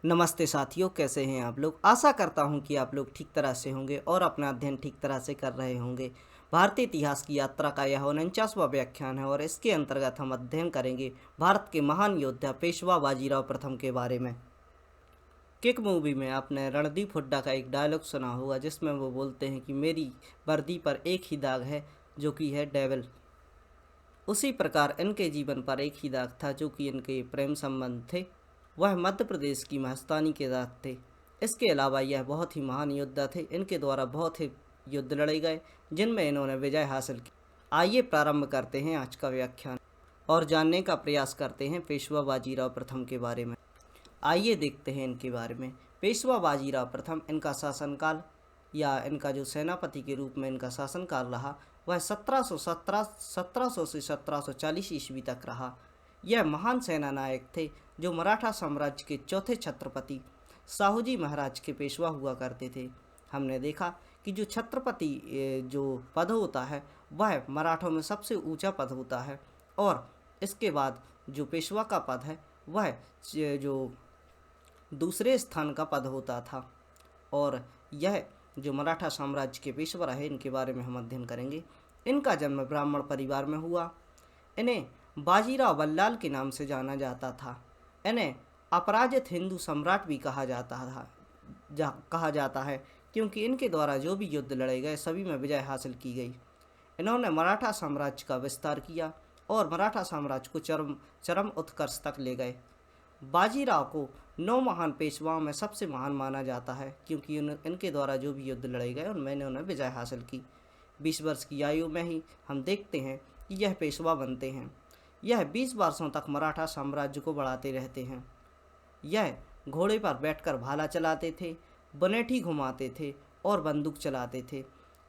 नमस्ते साथियों, कैसे हैं आप लोग। आशा करता हूं कि आप लोग ठीक तरह से होंगे और अपना अध्ययन ठीक तरह से कर रहे होंगे। भारतीय इतिहास की यात्रा का यह 49वां व्याख्यान है और इसके अंतर्गत हम अध्ययन करेंगे भारत के महान योद्धा पेशवा बाजीराव प्रथम के बारे में। किक मूवी में आपने रणदीप हुड्डा का एक डायलॉग सुना होगा जिसमें वो बोलते हैं कि मेरी वर्दी पर एक ही दाग है जो कि है डेविल। उसी प्रकार इनके जीवन पर एक ही दाग था जो कि इनके प्रेम संबंध थे। वह मध्य प्रदेश की महस्तानी के दाग थे। इसके अलावा यह बहुत ही महान योद्धा थे। इनके द्वारा बहुत ही युद्ध लड़े गए जिनमें इन्होंने विजय हासिल की। आइए प्रारंभ करते हैं आज का व्याख्यान और जानने का प्रयास करते हैं पेशवा बाजीराव प्रथम के बारे में। आइए देखते हैं इनके बारे में। पेशवा बाजीराव प्रथम, इनका शासनकाल या इनका जो सेनापति के रूप में इनका शासनकाल रहा वह 1700 से 1740 ईस्वी तक रहा। यह महान सेना नायक थे जो मराठा साम्राज्य के चौथे छत्रपति साहूजी महाराज के पेशवा हुआ करते थे। हमने देखा कि जो छत्रपति जो पद होता है वह मराठों में सबसे ऊंचा पद होता है और इसके बाद जो पेशवा का पद है वह जो दूसरे स्थान का पद होता था। और यह जो मराठा साम्राज्य के पेशवा रहे इनके बारे में हम अध्ययन करेंगे। इनका जन्म ब्राह्मण परिवार में हुआ। इन्हें बाजीराव बल्लाल के नाम से जाना जाता था। इन्हें अपराजित हिंदू सम्राट भी कहा जाता है क्योंकि इनके द्वारा जो भी युद्ध लड़े गए सभी में विजय हासिल की गई। इन्होंने मराठा साम्राज्य का विस्तार किया और मराठा साम्राज्य को चरम उत्कर्ष तक ले गए। बाजीराव को 9 महान पेशवाओं में सबसे महान माना जाता है क्योंकि इनके द्वारा जो भी युद्ध लड़े गए उनमें इन्होंने विजय हासिल की। 20 वर्ष की आयु में ही हम देखते हैं कि यह पेशवा बनते हैं। यह 20 वर्षों तक मराठा साम्राज्य को बढ़ाते रहते हैं। यह घोड़े पर बैठकर भाला चलाते थे, बनेठी घुमाते थे और बंदूक चलाते थे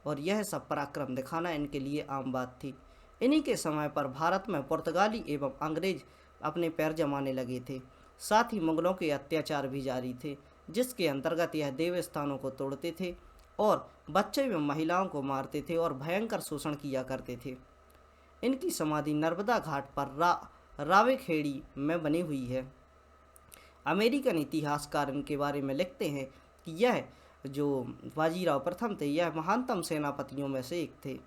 और यह सब पराक्रम दिखाना इनके लिए आम बात थी। इन्हीं के समय पर भारत में पुर्तगाली एवं अंग्रेज अपने पैर जमाने लगे थे। साथ ही मुगलों के अत्याचार भी जारी थे जिसके अंतर्गत यह देव स्थानों को तोड़ते थे और बच्चे एवं महिलाओं को मारते थे और भयंकर शोषण किया करते थे। इनकी समाधि नर्मदा घाट पर रावेखेड़ी में बनी हुई है। अमेरिकन इतिहासकार इनके बारे में लिखते हैं कि यह जो बाजीराव प्रथम थे यह महानतम सेनापतियों में से एक थे।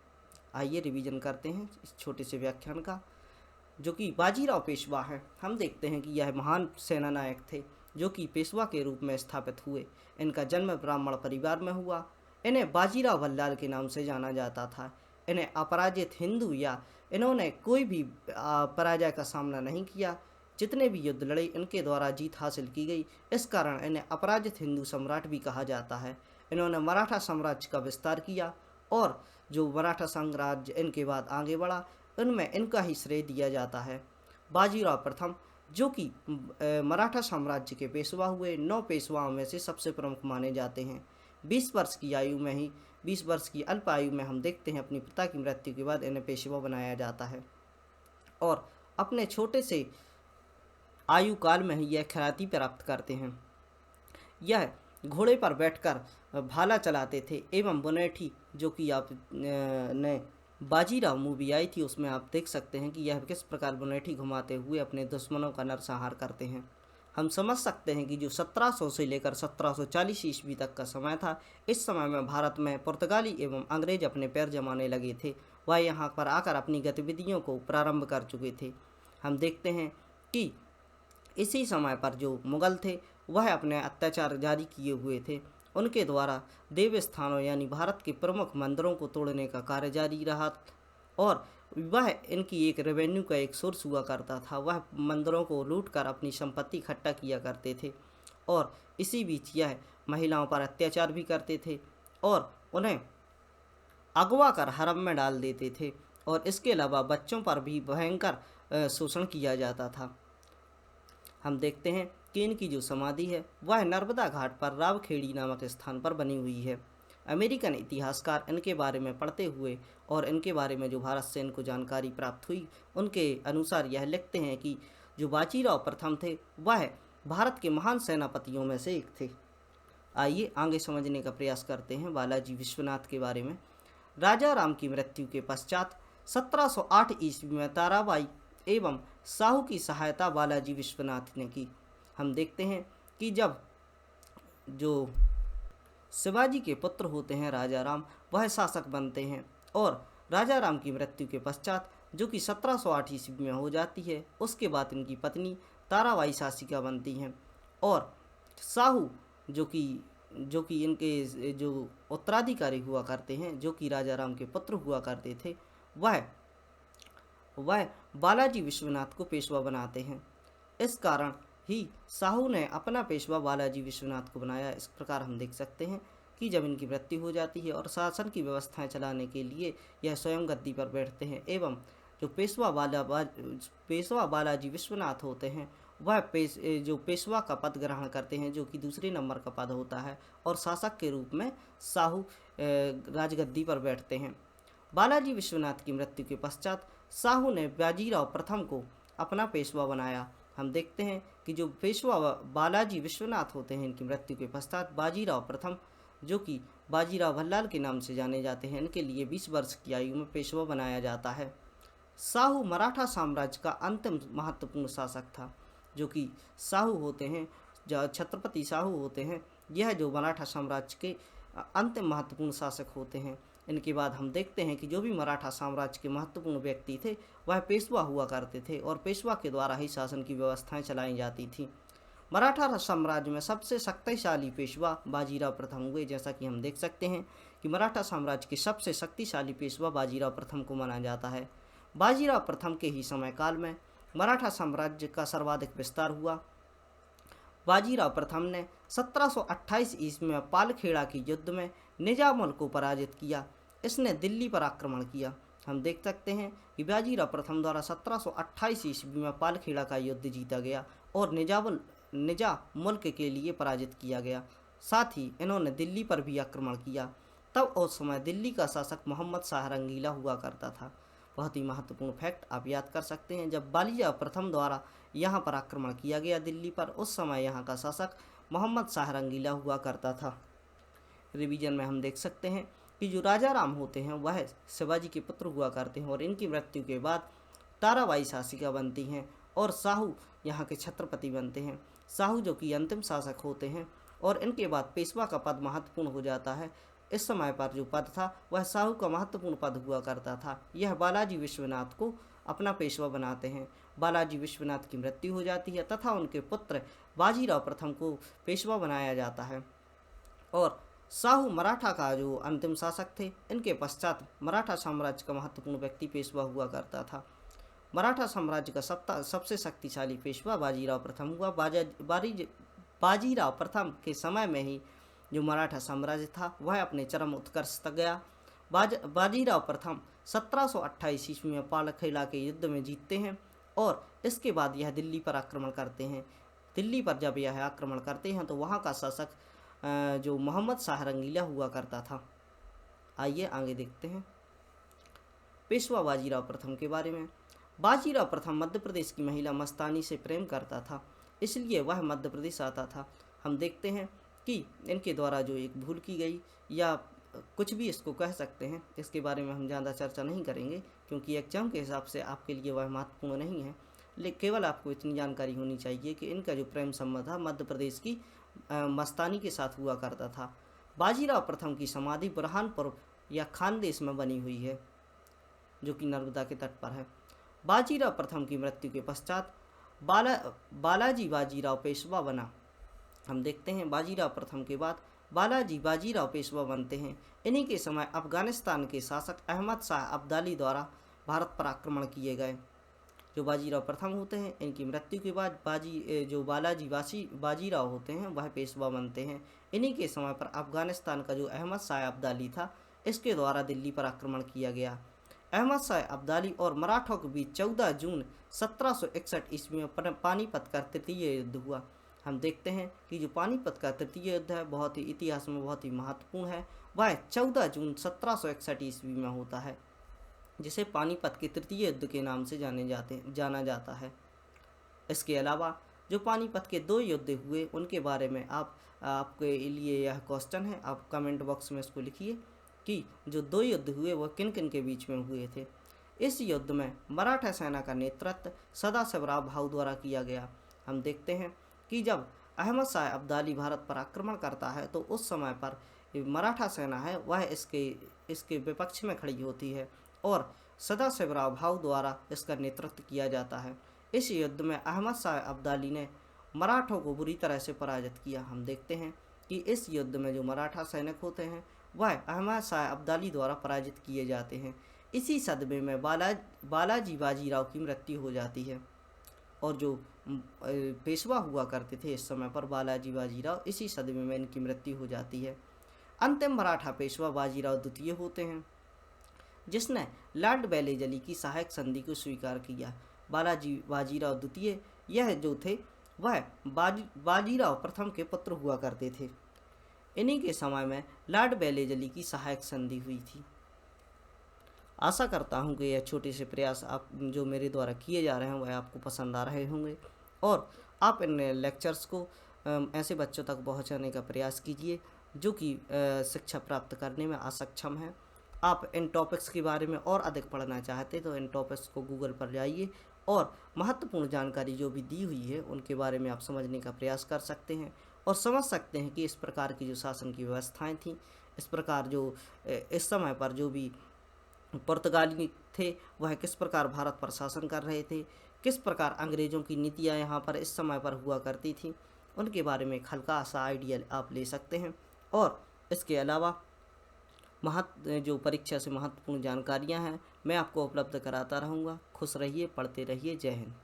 आइए रिवीजन करते हैं इस छोटे से व्याख्यान का। जो कि बाजीराव पेशवा है, हम देखते हैं कि यह महान सेना नायक थे जो कि पेशवा के रूप में स्थापित हुए। इनका जन्म ब्राह्मण परिवार में हुआ। इन्हें बाजीराव बल्लाल के नाम से जाना जाता था। इन्हें अपराजित हिंदू या इन्होंने कोई भी पराजय का सामना नहीं किया। जितने भी युद्ध लड़े इनके द्वारा जीत हासिल की गई। इस कारण इन्हें अपराजित हिंदू सम्राट भी कहा जाता है। इन्होंने मराठा साम्राज्य का विस्तार किया और जो मराठा साम्राज्य इनके बाद आगे बढ़ा उनमें इनका ही श्रेय दिया जाता है। बाजीराव प्रथम जो कि मराठा साम्राज्य के पेशवा हुए 9 पेशवाओं में से सबसे प्रमुख माने जाते हैं। 20 वर्ष की आयु में ही 20 वर्ष की अल्प आयु में हम देखते हैं अपनी पिता की मृत्यु के बाद इन्हें पेशवा बनाया जाता है और अपने छोटे से आयु काल में ही यह ख्याति प्राप्त करते हैं। यह घोड़े पर बैठकर भाला चलाते थे एवं बुनेठी, जो कि आप ने बाजीराव मूवी आई थी उसमें आप देख सकते हैं कि यह किस प्रकार बुनेठी घुमाते हुए अपने दुश्मनों का नरसंहार करते हैं। हम समझ सकते हैं कि जो 1700 से लेकर 1740 ईस्वी तक का समय था, इस समय में भारत में पुर्तगाली एवं अंग्रेज अपने पैर जमाने लगे थे। वह यहाँ पर आकर अपनी गतिविधियों को प्रारंभ कर चुके थे। हम देखते हैं कि इसी समय पर जो मुगल थे वह अपने अत्याचार जारी किए हुए थे। उनके द्वारा देव स्थानों यानी भारत के प्रमुख मंदिरों को तोड़ने का कार्य जारी रहा और वह इनकी एक रेवेन्यू का एक सोर्स हुआ करता था। वह मंदिरों को लूटकर अपनी संपत्ति इकट्ठा किया करते थे और इसी बीच यह महिलाओं पर अत्याचार भी करते थे और उन्हें अगवा कर हरम में डाल देते थे और इसके अलावा बच्चों पर भी भयंकर शोषण किया जाता था। हम देखते हैं कि इनकी जो समाधि है वह नर्मदा घाट पर रावखेड़ी नामक स्थान पर बनी हुई है। अमेरिकन इतिहासकार इनके बारे में पढ़ते हुए और इनके बारे में जो भारत से इनको जानकारी प्राप्त हुई उनके अनुसार यह लिखते हैं कि जो बाजीराव प्रथम थे वह भारत के महान सेनापतियों में से एक थे। आइए आगे समझने का प्रयास करते हैं बालाजी विश्वनाथ के बारे में। राजा राम की मृत्यु के पश्चात 1708 ईस्वी में ताराबाई एवं साहू की सहायता बालाजी विश्वनाथ ने की। हम देखते हैं कि जब जो शिवाजी के पुत्र होते हैं राजा राम, वह शासक बनते हैं और राजा राम की मृत्यु के पश्चात, जो कि 1708 ईस्वी में हो जाती है, उसके बाद इनकी पत्नी ताराबाई शासिका बनती हैं और साहू जो कि इनके जो उत्तराधिकारी हुआ करते हैं, जो कि राजा राम के पुत्र हुआ करते थे, वह बालाजी विश्वनाथ को पेशवा बनाते हैं। इस कारण ही साहू ने अपना पेशवा बालाजी विश्वनाथ को बनाया। इस प्रकार हम देख सकते हैं कि जब इनकी मृत्यु हो जाती है और शासन की व्यवस्थाएं चलाने के लिए यह स्वयं गद्दी पर बैठते हैं एवं जो पेशवा बालाजी विश्वनाथ होते हैं, वह जो पेशवा का पद ग्रहण करते हैं, जो कि दूसरे नंबर का पद होता है, और शासक के रूप में साहू राजगद्दी पर बैठते हैं। बालाजी विश्वनाथ की मृत्यु के पश्चात साहू ने बाजीराव प्रथम को अपना पेशवा बनाया। हम देखते हैं कि जो पेशवा बालाजी विश्वनाथ होते हैं, इनकी मृत्यु के पश्चात बाजीराव प्रथम, जो कि बाजीराव भल्लाल के नाम से जाने जाते हैं, इनके लिए 20 वर्ष की आयु में पेशवा बनाया जाता है। साहू मराठा साम्राज्य का अंतिम महत्वपूर्ण शासक था। जो कि साहू होते हैं, जो छत्रपति साहू होते हैं, यह जो मराठा साम्राज्य के अंतिम महत्वपूर्ण शासक होते हैं। इनके बाद हम देखते हैं कि जो भी मराठा साम्राज्य के महत्वपूर्ण व्यक्ति थे, वह पेशवा हुआ करते थे और पेशवा के द्वारा ही शासन की व्यवस्थाएं चलाई जाती थी। मराठा साम्राज्य में सबसे शक्तिशाली पेशवा बाजीराव प्रथम हुए। जैसा कि हम देख सकते हैं कि मराठा साम्राज्य के सबसे शक्तिशाली पेशवा बाजीराव प्रथम को माना जाता है। बाजीराव प्रथम के ही समय काल में मराठा साम्राज्य का सर्वाधिक विस्तार हुआ। बाजीराव प्रथम ने 1728 ईस्वी में पालखेड़ा के युद्ध में निजामुल को पराजित किया। इसने दिल्ली पर आक्रमण किया। हम देख सकते हैं कि बाजीराव प्रथम द्वारा 1728 ईस्वी में पालखेड़ा का युद्ध जीता गया और निजामुल के लिए पराजित किया गया। साथ ही इन्होंने दिल्ली पर भी आक्रमण किया। तब उस समय दिल्ली का शासक मोहम्मद शाह रंगीला हुआ करता था। बहुत ही महत्वपूर्ण फैक्ट आप याद कर सकते हैं। जब बाजीराव प्रथम द्वारा यहाँ पर आक्रमण किया गया दिल्ली पर, उस समय यहाँ का शासक मोहम्मद शाह रंगीला हुआ करता था। रिवीजन में हम देख सकते हैं कि जो राजा राम होते हैं, वह शिवाजी के पुत्र हुआ करते हैं और इनकी मृत्यु के बाद ताराबाई शासिका बनती हैं और साहू यहाँ के छत्रपति बनते हैं। साहू जो कि अंतिम शासक होते हैं और इनके बाद पेशवा का पद महत्वपूर्ण हो जाता है। इस समय पर जो पद था, वह साहू का महत्वपूर्ण पद हुआ करता था। यह बालाजी विश्वनाथ को अपना पेशवा बनाते हैं। बालाजी विश्वनाथ की मृत्यु हो जाती है तथा उनके पुत्र बाजीराव प्रथम को पेशवा बनाया जाता है और साहू मराठा का जो अंतिम शासक थे। इनके पश्चात मराठा साम्राज्य का महत्वपूर्ण व्यक्ति पेशवा हुआ करता था। मराठा साम्राज्य का सबसे शक्तिशाली पेशवा बाजीराव प्रथम हुआ। बाजीराव प्रथम के समय में ही जो मराठा साम्राज्य था, वह अपने चरम उत्कर्ष तक गया। बाजीराव प्रथम 1728 ईस्वी में पालखेड़ा के युद्ध में जीतते हैं और इसके बाद यह दिल्ली पर आक्रमण करते हैं। दिल्ली पर जब यह आक्रमण करते हैं तो वहाँ का शासक जो मोहम्मद शाह रंगीला हुआ करता था। आइए आगे देखते हैं पेशवा बाजीराव प्रथम के बारे में। बाजीराव प्रथम मध्य प्रदेश की महिला मस्तानी से प्रेम करता था, इसलिए वह मध्य प्रदेश आता था। हम देखते हैं कि इनके द्वारा जो एक भूल की गई, या कुछ भी इसको कह सकते हैं, इसके बारे में हम ज़्यादा चर्चा नहीं करेंगे क्योंकि एग्जाम के हिसाब से आपके लिए वह महत्वपूर्ण नहीं है। लेकिन केवल आपको इतनी जानकारी होनी चाहिए कि इनका जो प्रेम संबंध था मध्य प्रदेश की मस्तानी के साथ हुआ करता था। बाजीराव प्रथम की समाधि बुरहानपुर या खानदेश में बनी हुई है, जो कि नर्मदा के तट पर है। बाजीराव प्रथम की मृत्यु के पश्चात बालाजी बाजीराव पेशवा बना। हम देखते हैं बाजीराव प्रथम के बाद बालाजी बाजीराव पेशवा बनते हैं। इन्हीं के समय अफगानिस्तान के शासक अहमद शाह अब्दाली द्वारा भारत पर आक्रमण किए गए। जो बाजीराव प्रथम होते हैं, इनकी मृत्यु के बाद बालाजी बाजीराव होते हैं, वह पेशवा बनते हैं। इन्हीं के समय पर अफगानिस्तान का जो अहमद शाह अब्दाली था, इसके द्वारा दिल्ली पर आक्रमण किया गया। अहमद शाह अब्दाली और मराठों के बीच 14 जून 1761 ईस्वी में पानीपत का तृतीय युद्ध हुआ। हम देखते हैं कि जो पानीपत का तृतीय युद्ध है, बहुत ही इतिहास में बहुत ही महत्वपूर्ण है। वह 14 जून 1761 ईस्वी में होता है, जिसे पानीपत के तृतीय युद्ध के नाम से जाना जाता है। इसके अलावा जो पानीपत के 2 युद्ध हुए, उनके बारे में आपके लिए यह क्वेश्चन है, आप कमेंट बॉक्स में इसको लिखिए कि जो 2 युद्ध हुए वह किन किन के बीच में हुए थे। इस युद्ध में मराठा सेना का नेतृत्व सदाशिवराव भाऊ द्वारा किया गया। हम देखते हैं कि जब अहमद शाह अब्दाली भारत पर आक्रमण करता है तो उस समय पर मराठा सेना है वह इसके विपक्ष में खड़ी होती है और सदाशिवराव भाऊ द्वारा इसका नेतृत्व किया जाता है। इस युद्ध में अहमद शाह अब्दाली ने मराठों को बुरी तरह से पराजित किया। हम देखते हैं कि इस युद्ध में जो मराठा सैनिक होते हैं वह अहमद शाह अब्दाली द्वारा पराजित किए जाते हैं। इसी सदमे में बालाजी बाजीराव की मृत्यु हो जाती है और जो पेशवा हुआ करते थे इस समय पर बालाजी बाजीराव, इसी सदमे में इनकी मृत्यु हो जाती है। अंतिम मराठा पेशवा बाजीराव द्वितीय होते हैं जिसने लॉर्ड बेलेजली की सहायक संधि को स्वीकार किया। बालाजी बाजीराव द्वितीय यह जो थे वह बाजीराव प्रथम के पुत्र हुआ करते थे। इन्हीं के समय में लॉर्ड बेलेजली की सहायक संधि हुई थी। आशा करता हूँ कि यह छोटे से प्रयास आप जो मेरे द्वारा किए जा रहे हैं वह आपको पसंद आ रहे होंगे और आप इन लेक्चर्स को ऐसे बच्चों तक पहुँचाने का प्रयास कीजिए जो कि शिक्षा प्राप्त करने में असक्षम हैं। आप इन टॉपिक्स के बारे में और अधिक पढ़ना चाहते तो इन टॉपिक्स को गूगल पर जाइए और महत्वपूर्ण जानकारी जो भी दी हुई है उनके बारे में आप समझने का प्रयास कर सकते हैं और समझ सकते हैं कि इस प्रकार की जो शासन की व्यवस्थाएं थीं, इस प्रकार जो इस समय पर जो भी पुर्तगाली थे वह किस प्रकार भारत पर शासन कर रहे थे, किस प्रकार अंग्रेज़ों की नीतियाँ यहाँ पर इस समय पर हुआ करती थी, उनके बारे में एक हल्का सा आइडिया आप ले सकते हैं। और इसके अलावा जो परीक्षा से महत्वपूर्ण जानकारियाँ हैं मैं आपको उपलब्ध कराता रहूँगा। खुश रहिए, पढ़ते रहिए। जय हिंद।